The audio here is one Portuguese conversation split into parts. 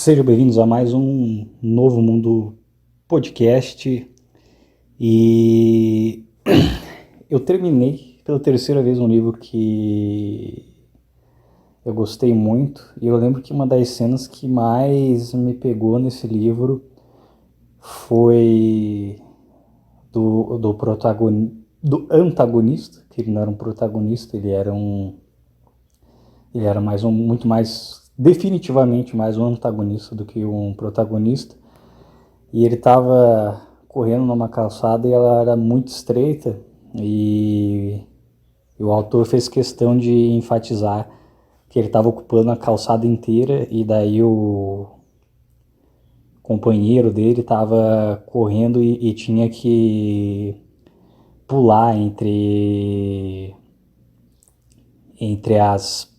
Sejam bem-vindos a mais um Novo Mundo podcast. E eu terminei pela terceira vez um livro que eu gostei muito. E eu lembro que uma das cenas que mais me pegou nesse livro foi do antagonista, que ele não era um protagonista, ele era muito mais, definitivamente mais um antagonista do que um protagonista. E ele estava correndo numa calçada e ela era muito estreita, e o autor fez questão de enfatizar que ele estava ocupando a calçada inteira, e daí o companheiro dele estava correndo e tinha que pular entre as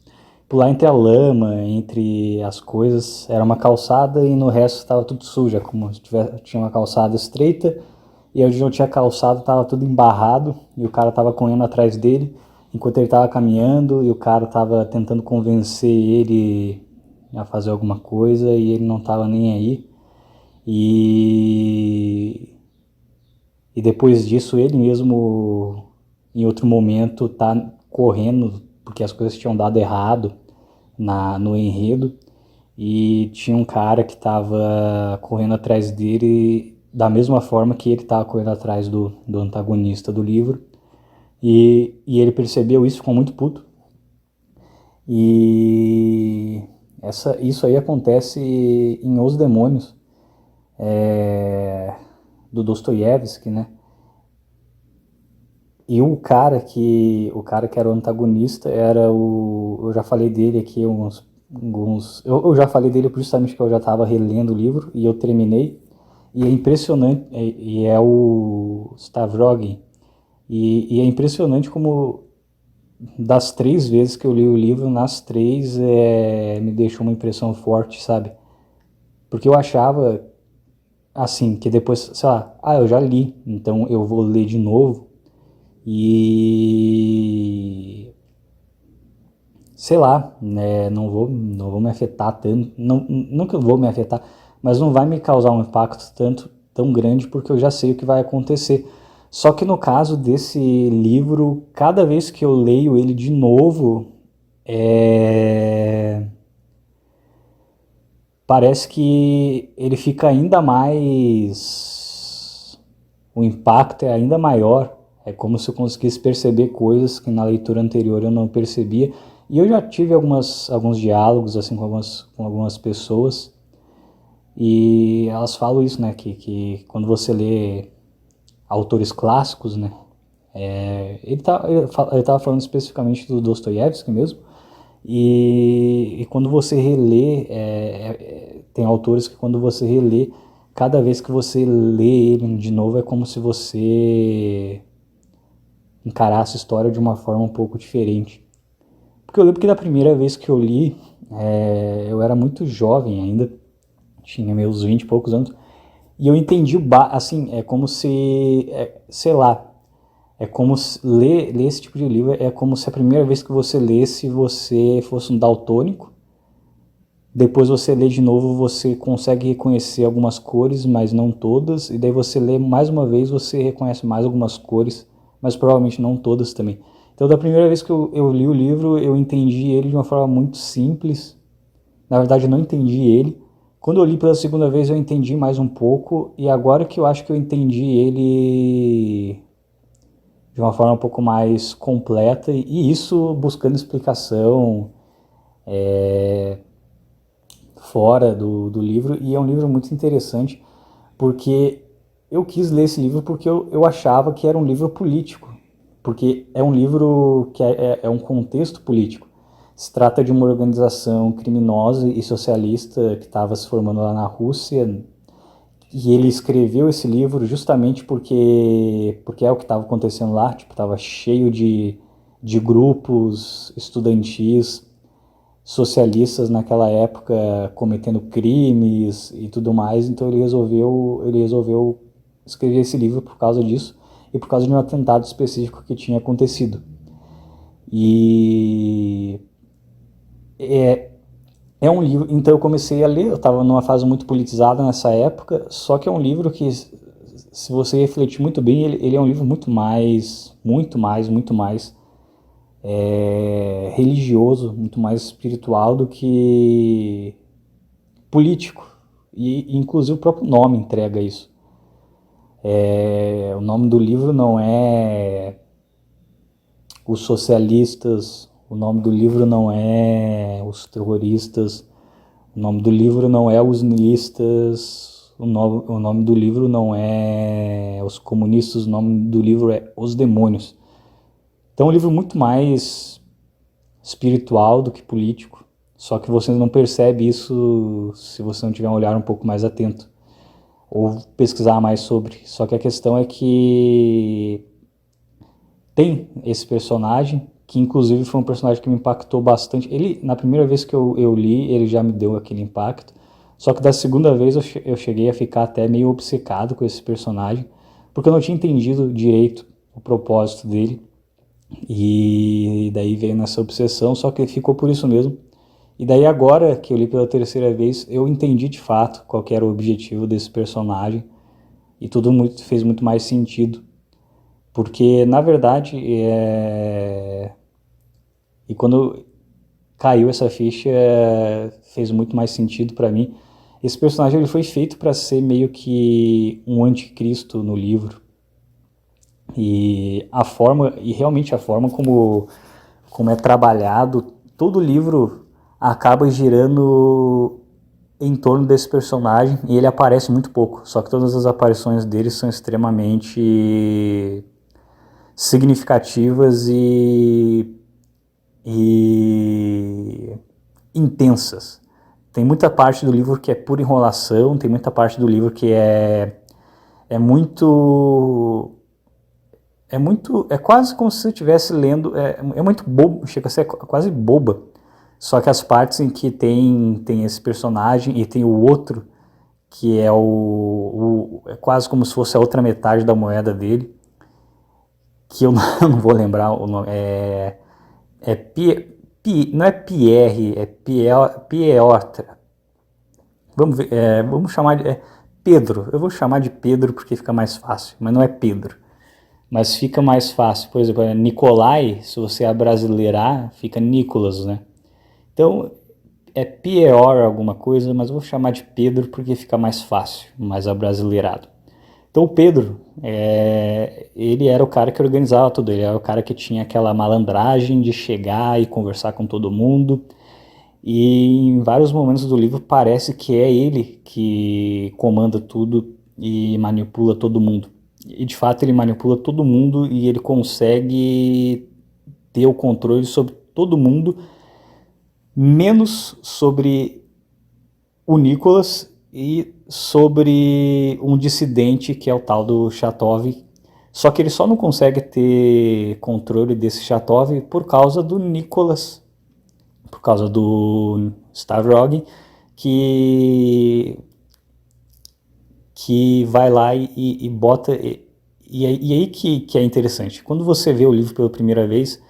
pular entre a lama, entre as coisas. Era uma calçada e no resto estava tudo suja, como se tinha uma calçada estreita e onde não tinha calçada estava tudo embarrado, e o cara estava correndo atrás dele enquanto ele estava caminhando, e o cara estava tentando convencer ele a fazer alguma coisa e ele não estava nem aí. E depois disso ele mesmo, em outro momento, tá correndo porque as coisas tinham dado errado no enredo, e tinha um cara que estava correndo atrás dele da mesma forma que ele estava correndo atrás do antagonista do livro, e ele percebeu isso, ficou muito puto. E isso aí acontece em Os Demônios, do Dostoiévski, né? E o cara que era o antagonista era eu já falei dele aqui eu já falei dele justamente que eu já estava relendo o livro e eu terminei, e é impressionante, e é o Stavrogin, e é impressionante como das 3 vezes que eu li o livro, nas 3 me deixou uma impressão forte, sabe? Porque eu achava assim, que depois, sei lá, eu já li, então eu vou ler de novo. E sei lá, né, não vou me afetar tanto, não que eu vou me afetar, mas não vai me causar um impacto tão grande, porque eu já sei o que vai acontecer. Só que no caso desse livro, cada vez que eu leio ele de novo, parece que ele fica ainda mais, o impacto é ainda maior. É como se eu conseguisse perceber coisas que na leitura anterior eu não percebia. E eu já tive alguns diálogos assim com algumas pessoas, e elas falam isso, né, que quando você lê autores clássicos, né, ele tava falando especificamente do Dostoiévski mesmo, e quando você relê, tem autores que quando você relê, cada vez que você lê ele de novo é como se você encarasse a história de uma forma um pouco diferente. Porque eu lembro que da primeira vez que eu li, eu era muito jovem ainda, tinha meus 20 e poucos anos, e eu entendi assim, é como se, sei lá, é como se ler esse tipo de livro é como se a primeira vez que você lesse você fosse um daltônico. Depois você lê de novo, você consegue reconhecer algumas cores, mas não todas, e daí você lê mais uma vez, você reconhece mais algumas cores, mas provavelmente não todas também. Então, da primeira vez que eu li o livro, eu entendi ele de uma forma muito simples. Na verdade, eu não entendi ele. Quando eu li pela segunda vez, eu entendi mais um pouco, e agora que eu acho que eu entendi ele de uma forma um pouco mais completa, e isso buscando explicação fora do livro. E é um livro muito interessante, porque eu quis ler esse livro porque eu achava que era um livro político, porque é um livro que é um contexto político. Se trata de uma organização criminosa e socialista que estava se formando lá na Rússia, e ele escreveu esse livro justamente porque é o que estava acontecendo lá, tipo, estava cheio de grupos estudantis socialistas naquela época cometendo crimes e tudo mais. Então ele resolveu escrever esse livro por causa disso, e por causa de um atentado específico que tinha acontecido. E É um livro, então eu comecei a ler, eu estava numa fase muito politizada nessa época, só que é um livro que, se você refletir muito bem, ele é um livro muito mais religioso, muito mais espiritual do que político. E inclusive o próprio nome entrega isso. O nome do livro não é Os Socialistas, o nome do livro não é Os Terroristas, o nome do livro não é Os Nihilistas, o nome do livro não é Os Comunistas, o nome do livro é Os Demônios. Então é um livro muito mais espiritual do que político, só que você não percebe isso se você não tiver um olhar um pouco mais atento ou pesquisar mais sobre. Só que a questão é que tem esse personagem, que inclusive foi um personagem que me impactou bastante. Ele, na primeira vez que eu li, ele já me deu aquele impacto, só que da segunda vez eu cheguei a ficar até meio obcecado com esse personagem, porque eu não tinha entendido direito o propósito dele, e daí veio nessa obsessão, só que ficou por isso mesmo. E daí agora que eu li pela terceira vez, eu entendi de fato qual que era o objetivo desse personagem, e tudo fez muito mais sentido. Porque, na verdade, e quando caiu essa ficha, fez muito mais sentido para mim. Esse personagem ele foi feito para ser meio que um anticristo no livro. E realmente a forma como é trabalhado, todo o livro acaba girando em torno desse personagem, e ele aparece muito pouco, só que todas as aparições dele são extremamente significativas e intensas. Tem muita parte do livro que é pura enrolação, tem muita parte do livro que é muito... É quase como se você estivesse lendo, é muito bobo, chega a ser quase boba. Só que as partes em que tem esse personagem e tem o outro, que é é quase como se fosse a outra metade da moeda dele, que eu não vou lembrar o nome, não é Pierre, é Piotr. Vamos ver, vamos chamar de Pedro. Eu vou chamar de Pedro porque fica mais fácil, mas não é Pedro. Mas fica mais fácil. Por exemplo, Nicolai, se você abrasileirar, fica Nicolas, né? Então, é Pior alguma coisa, mas eu vou chamar de Pedro porque fica mais fácil, mais abrasileirado. Então o Pedro, ele era o cara que organizava tudo, ele era o cara que tinha aquela malandragem de chegar e conversar com todo mundo, e em vários momentos do livro parece que é ele que comanda tudo e manipula todo mundo. E de fato ele manipula todo mundo e ele consegue ter o controle sobre todo mundo, menos sobre o Nicholas e sobre um dissidente que é o tal do Chatov. Só que ele só não consegue ter controle desse Chatov por causa do Nicholas, por causa do Stavrogin, que vai lá e bota... E aí que é interessante. Quando você vê o livro pela primeira vez,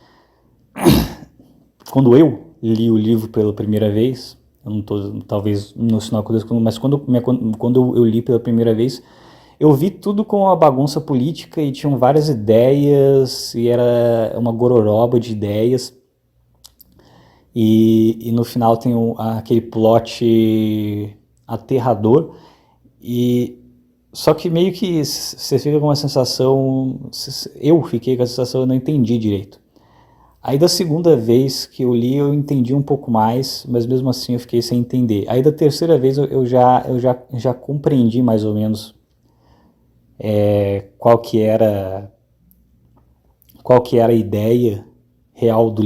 quando eu li o livro pela primeira vez, eu não tô, talvez no sinal mas quando eu li pela primeira vez, eu vi tudo com uma bagunça política e tinham várias ideias, e era uma gororoba de ideias, e no final tem aquele plot aterrador, só que meio que você fica com uma sensação, eu fiquei com a sensação, eu não entendi direito. Aí da segunda vez que eu li, eu entendi um pouco mais, mas mesmo assim eu fiquei sem entender. Aí da terceira vez eu já compreendi mais ou menos qual que era a ideia real do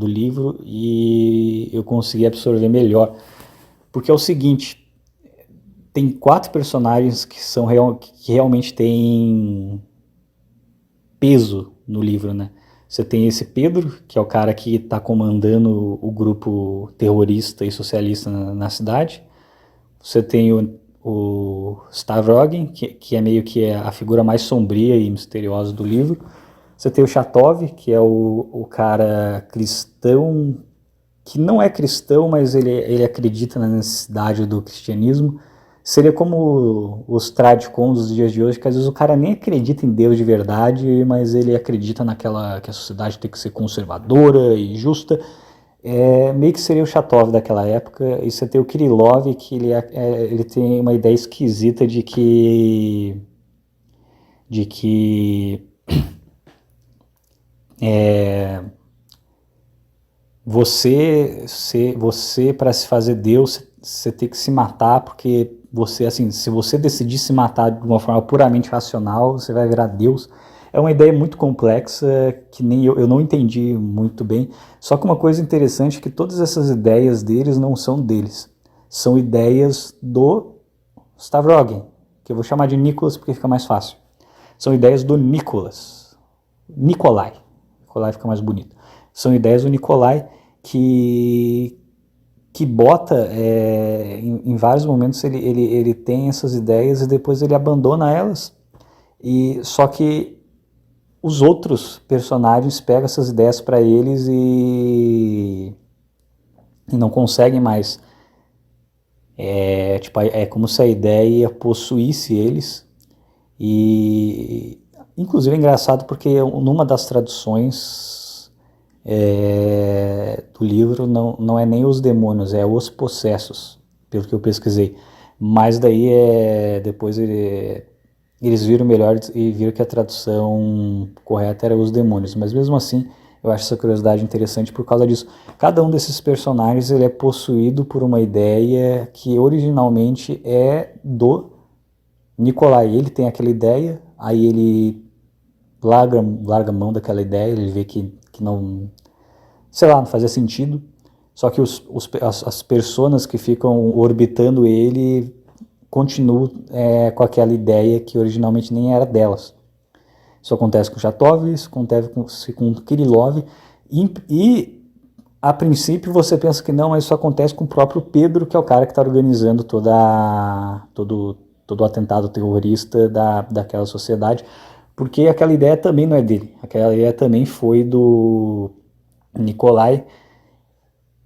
livro, e eu consegui absorver melhor. Porque é o seguinte, tem 4 personagens que realmente têm peso no livro, né? Você tem esse Pedro, que é o cara que está comandando o grupo terrorista e socialista na cidade. Você tem o Stavrogin, que é meio que a figura mais sombria e misteriosa do livro. Você tem o Chatov, que é o cara cristão que não é cristão, mas ele acredita na necessidade do cristianismo. Seria como os tradicons dos dias de hoje, que às vezes o cara nem acredita em Deus de verdade, mas ele acredita naquela que a sociedade tem que ser conservadora e justa. Meio que seria o Chatov daquela época. E você tem o Kirillov, que ele tem uma ideia esquisita de que você para se fazer Deus, você tem que se matar, porque você, assim, se você decidir se matar de uma forma puramente racional, você vai virar Deus. É uma ideia muito complexa que nem eu não entendi muito bem. Só que uma coisa interessante é que todas essas ideias deles não são deles. São ideias do Stavrogin, que eu vou chamar de Nicholas porque fica mais fácil. São ideias do Nikolai. Nikolai fica mais bonito. São ideias do Nikolai que bota, em vários momentos ele tem essas ideias e depois ele abandona elas. Só que os outros personagens pegam essas ideias para eles e não conseguem mais. É como se a ideia possuísse eles. E inclusive é engraçado porque numa das traduções do livro não é nem os demônios, é os possessos, pelo que eu pesquisei. Mas daí depois eles viram melhor e viram que a tradução correta era os demônios. Mas mesmo assim, eu acho essa curiosidade interessante por causa disso. Cada um desses personagens ele é possuído por uma ideia que originalmente é do Nikolai. Ele tem aquela ideia, aí ele larga a mão daquela ideia, ele vê que não, sei lá, não fazia sentido. Só que as personas que ficam orbitando ele continuam com aquela ideia que originalmente nem era delas. Isso acontece com Chatov, isso acontece com Kirillov, e a princípio você pensa que não, mas isso acontece com o próprio Pedro, que é o cara que está organizando todo o atentado terrorista daquela sociedade, porque aquela ideia também não é dele, aquela ideia também foi do Nikolai,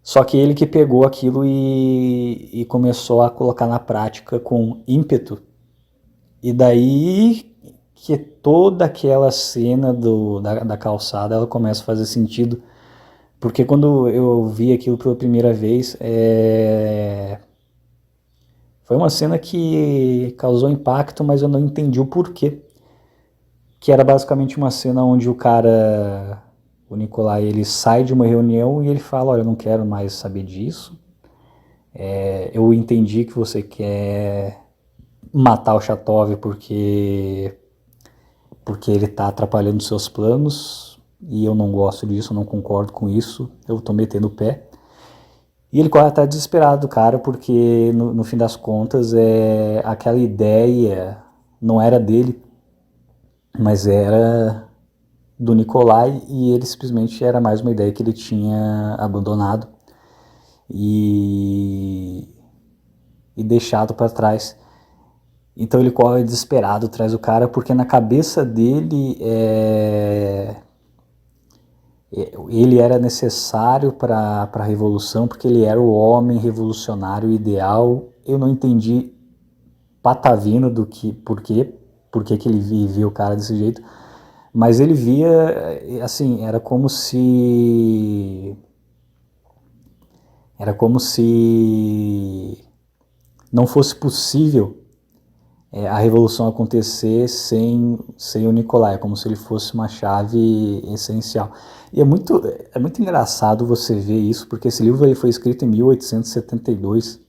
só que ele que pegou aquilo e começou a colocar na prática com ímpeto, e daí que toda aquela cena da calçada ela começa a fazer sentido, porque quando eu vi aquilo pela primeira vez, foi uma cena que causou impacto, mas eu não entendi o porquê. Que era basicamente uma cena onde o Nikolai, ele sai de uma reunião e ele fala, olha, eu não quero mais saber disso. Eu entendi que você quer matar o Chatov porque ele está atrapalhando seus planos e eu não gosto disso, eu não concordo com isso, eu estou metendo o pé. E ele corre até desesperado, cara, porque no fim das contas aquela ideia não era dele, mas era do Nikolai, e ele simplesmente era mais uma ideia que ele tinha abandonado e deixado para trás. Então ele corre desesperado atrás do cara, porque na cabeça dele ele era necessário para a revolução, porque ele era o homem revolucionário ideal. Eu não entendi patavina do que, por que ele via o cara desse jeito, mas ele via, assim, era como se não fosse possível a revolução acontecer sem o Nikolai, como se ele fosse uma chave essencial. E é muito engraçado você ver isso, porque esse livro ele foi escrito em 1872,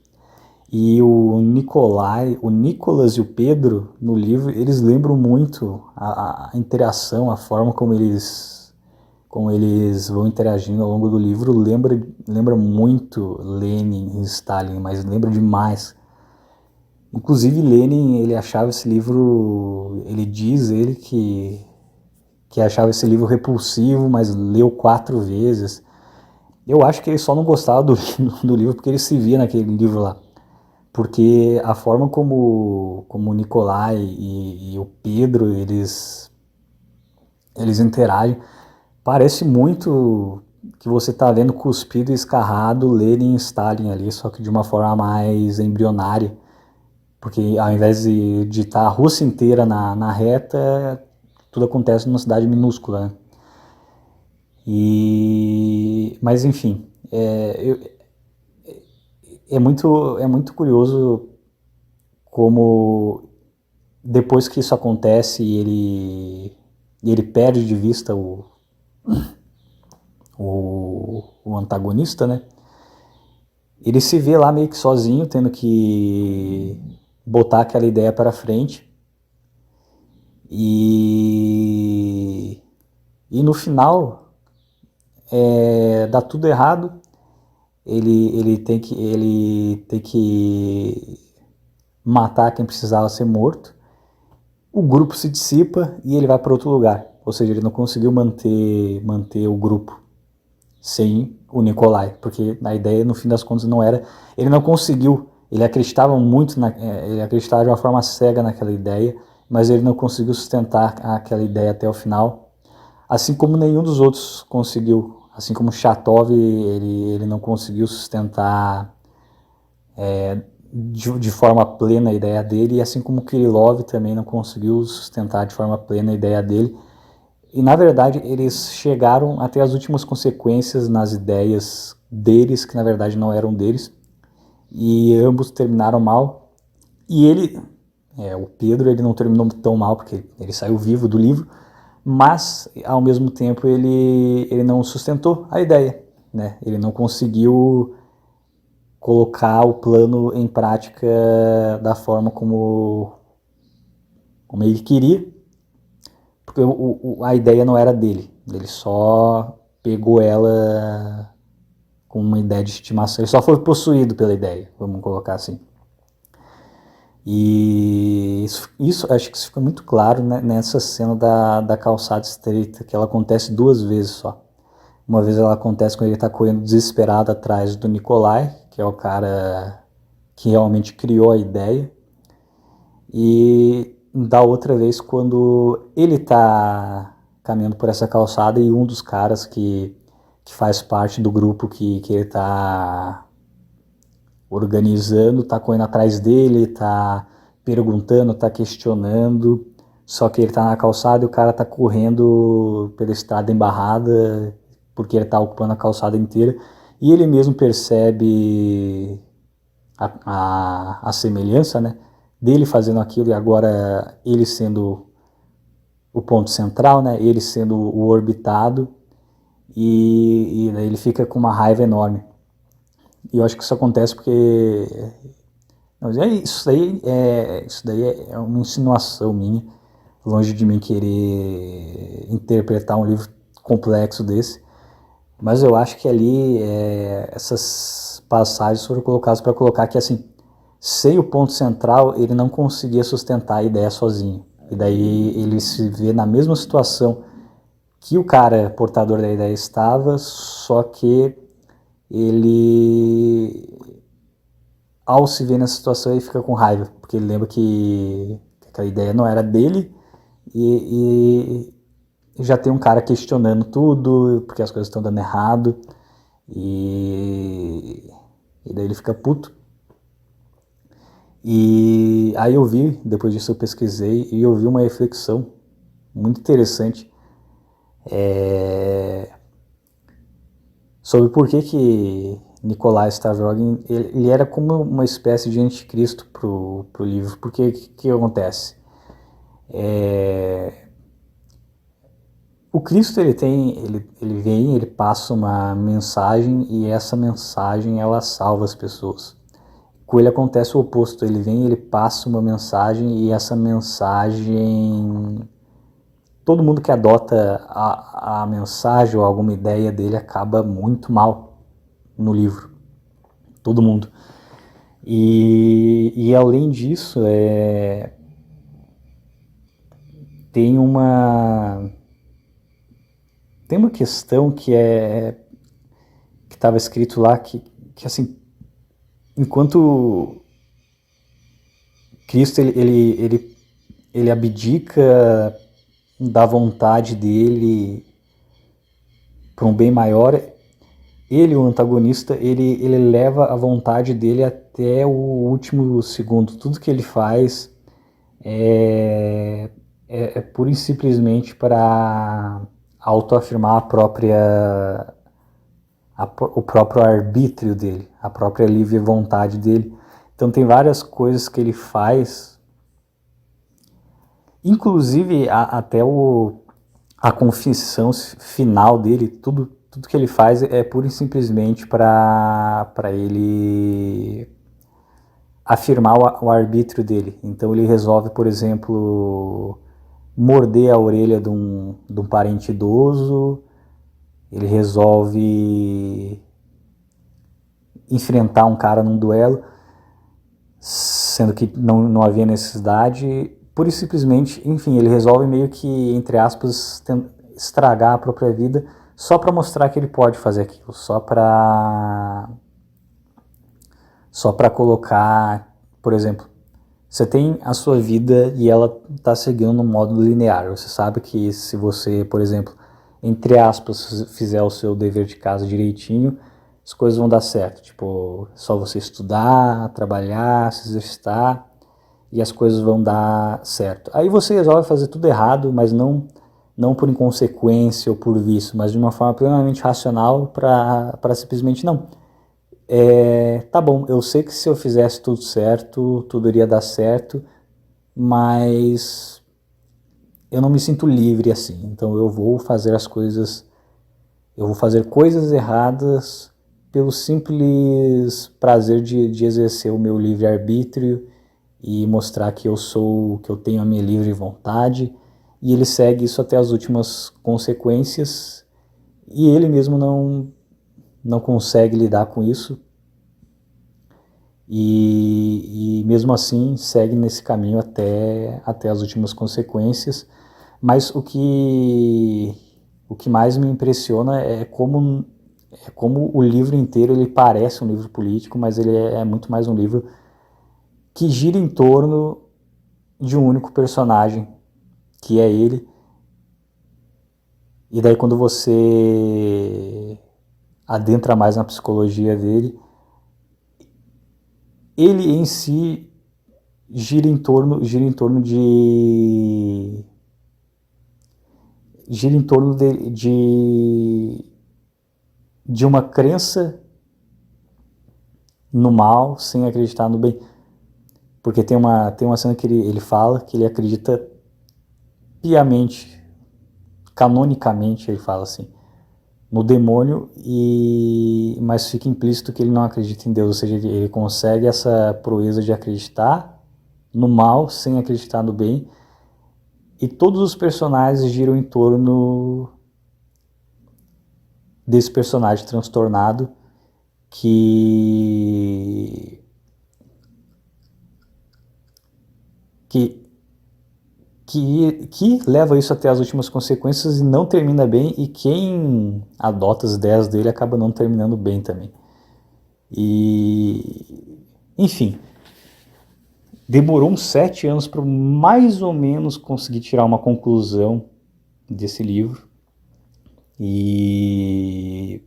e o Nikolai, o Nicolas e o Pedro, no livro, eles lembram muito a interação, a forma como eles vão interagindo ao longo do livro, lembra muito Lenin e Stalin, mas lembra demais. Inclusive Lenin, ele achava esse livro, ele diz que achava esse livro repulsivo, mas leu 4 vezes. Eu acho que ele só não gostava do livro porque ele se via naquele livro lá. Porque a forma como o Nikolai e o Pedro, eles interagem, parece muito que você está vendo cuspido e escarrado Lenin e Stalin ali, só que de uma forma mais embrionária. Porque ao invés de estar a Rússia inteira na reta, tudo acontece numa cidade minúscula, né? Mas enfim, é muito curioso como depois que isso acontece ele perde de vista o antagonista, né? Ele se vê lá meio que sozinho, tendo que botar aquela ideia para frente. E no final dá tudo errado. Ele tem que matar quem precisava ser morto. O grupo se dissipa e ele vai para outro lugar. Ou seja, ele não conseguiu manter o grupo sem o Nikolai, porque a ideia no fim das contas não era, ele não conseguiu, ele acreditava muito, ele acreditava de uma forma cega naquela ideia, mas ele não conseguiu sustentar aquela ideia até o final, assim como nenhum dos outros conseguiu, assim como Chatov, ele não conseguiu sustentar de forma plena a ideia dele, e assim como Kirillov também não conseguiu sustentar de forma plena a ideia dele. E na verdade eles chegaram até as últimas consequências nas ideias deles, que na verdade não eram deles, e ambos terminaram mal. E ele, o Pedro, ele não terminou tão mal porque ele saiu vivo do livro, mas ao mesmo tempo ele não sustentou a ideia, né? Ele não conseguiu colocar o plano em prática da forma como ele queria, porque a ideia não era dele, ele só pegou ela com uma ideia de estimação, ele só foi possuído pela ideia, vamos colocar assim. E isso acho que isso fica muito claro, né, nessa cena da calçada estreita, que ela acontece duas vezes só. Uma vez ela acontece quando ele está correndo desesperado atrás do Nikolai, que é o cara que realmente criou a ideia, e da outra vez quando ele está caminhando por essa calçada e um dos caras que faz parte do grupo que ele está organizando está correndo atrás dele, está perguntando, está questionando, só que ele está na calçada e o cara está correndo pela estrada embarrada porque ele está ocupando a calçada inteira, e ele mesmo percebe a semelhança, né, dele fazendo aquilo e agora ele sendo o ponto central, né, ele sendo o orbitado, e daí ele fica com uma raiva enorme. E eu acho que isso acontece porque isso daí é uma insinuação minha, longe de mim querer interpretar um livro complexo desse, mas eu acho que ali essas passagens foram colocadas para colocar que, assim, sem o ponto central, ele não conseguia sustentar a ideia sozinho. E daí ele se vê na mesma situação que o cara portador da ideia estava, só que ele, ao se ver nessa situação, ele fica com raiva, porque ele lembra que aquela ideia não era dele, e já tem um cara questionando tudo, porque as coisas estão dando errado, e daí ele fica puto. E aí eu vi, depois disso eu pesquisei, e eu vi uma reflexão muito interessante sobre por que Nikolai Stavrogin ele era como uma espécie de anticristo pro livro. Porque que acontece? O Cristo ele vem, ele passa uma mensagem e essa mensagem ela salva as pessoas. Com ele acontece o oposto, ele vem, ele passa uma mensagem e essa mensagem, todo mundo que adota a mensagem ou alguma ideia dele acaba muito mal no livro, todo mundo. E além disso, tem uma questão que estava escrito lá que assim, enquanto Cristo ele abdica da vontade dele para um bem maior, ele, o antagonista, ele leva a vontade dele até o último segundo. Tudo que ele faz é pura e simplesmente para autoafirmar o próprio arbítrio dele, a própria livre vontade dele. Então tem várias coisas que ele faz, inclusive até a confissão final dele, tudo que ele faz é pura e simplesmente para ele afirmar o arbítrio dele. Então ele resolve, por exemplo, morder a orelha de um parente idoso, ele resolve enfrentar um cara num duelo, sendo que não havia necessidade, pura e simplesmente, enfim, ele resolve meio que, entre aspas, estragar a própria vida só para mostrar que ele pode fazer aquilo, só para colocar, por exemplo, você tem a sua vida e ela está seguindo um modo linear. Você sabe que se você, por exemplo, entre aspas, fizer o seu dever de casa direitinho, as coisas vão dar certo. Tipo, só você estudar, trabalhar, se exercitar e as coisas vão dar certo. Aí você resolve fazer tudo errado, mas não por inconsequência ou por vício, mas de uma forma plenamente racional para simplesmente não. Tá bom, eu sei que se eu fizesse tudo certo, tudo iria dar certo, mas eu não me sinto livre assim. Então eu vou fazer coisas erradas pelo simples prazer de exercer o meu livre-arbítrio e mostrar que que eu tenho a minha livre vontade. E ele segue isso até as últimas consequências e ele mesmo não consegue lidar com isso. E mesmo assim segue nesse caminho até as últimas consequências. Mas o que mais me impressiona é como o livro inteiro ele parece um livro político, mas ele é muito mais um livro que gira em torno de um único personagem, que é ele. E daí quando você adentra mais na psicologia dele, ele em si gira em torno de uma crença no mal sem acreditar no bem. Porque tem uma cena que ele fala que ele acredita piamente, canonicamente, ele fala assim, no demônio, mas fica implícito que ele não acredita em Deus, ou seja, ele consegue essa proeza de acreditar no mal sem acreditar no bem, e todos os personagens giram em torno desse personagem transtornado que leva isso até as últimas consequências e não termina bem, e quem adota as ideias dele acaba não terminando bem também. E, enfim, demorou uns 7 anos para mais ou menos conseguir tirar uma conclusão desse livro. E,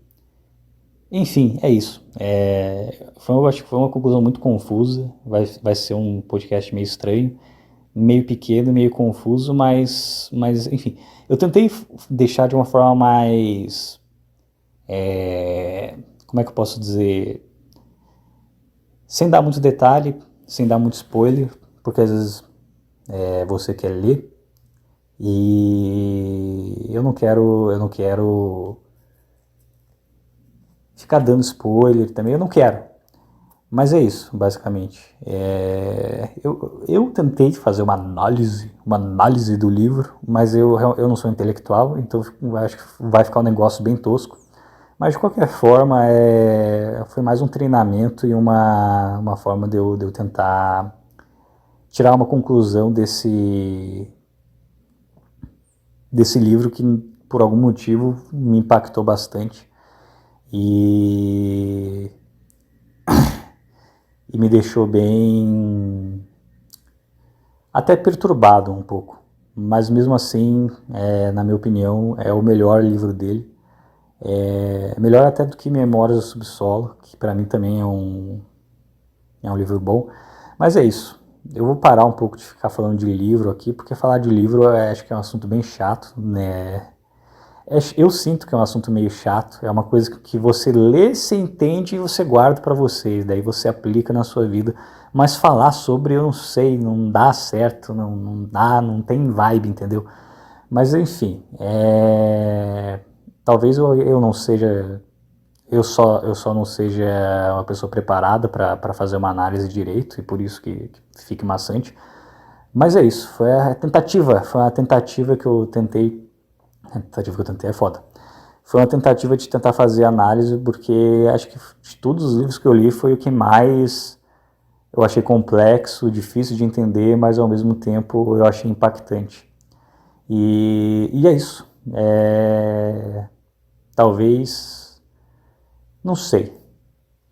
enfim, é isso. Eu acho que foi uma conclusão muito confusa. Vai ser um podcast meio estranho, meio pequeno, meio confuso, mas enfim, eu tentei deixar de uma forma mais, como é que eu posso dizer, sem dar muito detalhe, sem dar muito spoiler, porque às vezes você quer ler e eu não quero ficar dando spoiler também, eu não quero. Mas é isso, basicamente. Eu tentei fazer uma análise do livro, mas eu não sou intelectual, então acho que vai ficar um negócio bem tosco. Mas de qualquer forma, foi mais um treinamento e uma forma de eu tentar tirar uma conclusão desse livro que, por algum motivo, me impactou bastante. E me deixou bem, até perturbado um pouco, mas mesmo assim, na minha opinião, é o melhor livro dele. É melhor até do que Memórias do Subsolo, que para mim também é um livro bom. Mas é isso. Eu vou parar um pouco de ficar falando de livro aqui, porque falar de livro acho que é um assunto bem chato, né? Eu sinto que é um assunto meio chato, é uma coisa que você lê, você entende e você guarda para você, daí você aplica na sua vida. Mas falar sobre, eu não sei, não dá certo, não dá, não tem vibe, entendeu? Mas enfim, talvez eu não seja, eu só não seja uma pessoa preparada para fazer uma análise direito e por isso que fique maçante. Mas é isso, foi uma tentativa que eu tentei. A tentativa que eu tentei é foda. Foi uma tentativa de tentar fazer análise, porque acho que de todos os livros que eu li foi o que mais eu achei complexo, difícil de entender, mas ao mesmo tempo eu achei impactante. E é isso. Talvez. Não sei.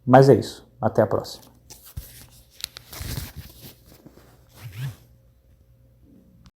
Mas é isso. Até a próxima.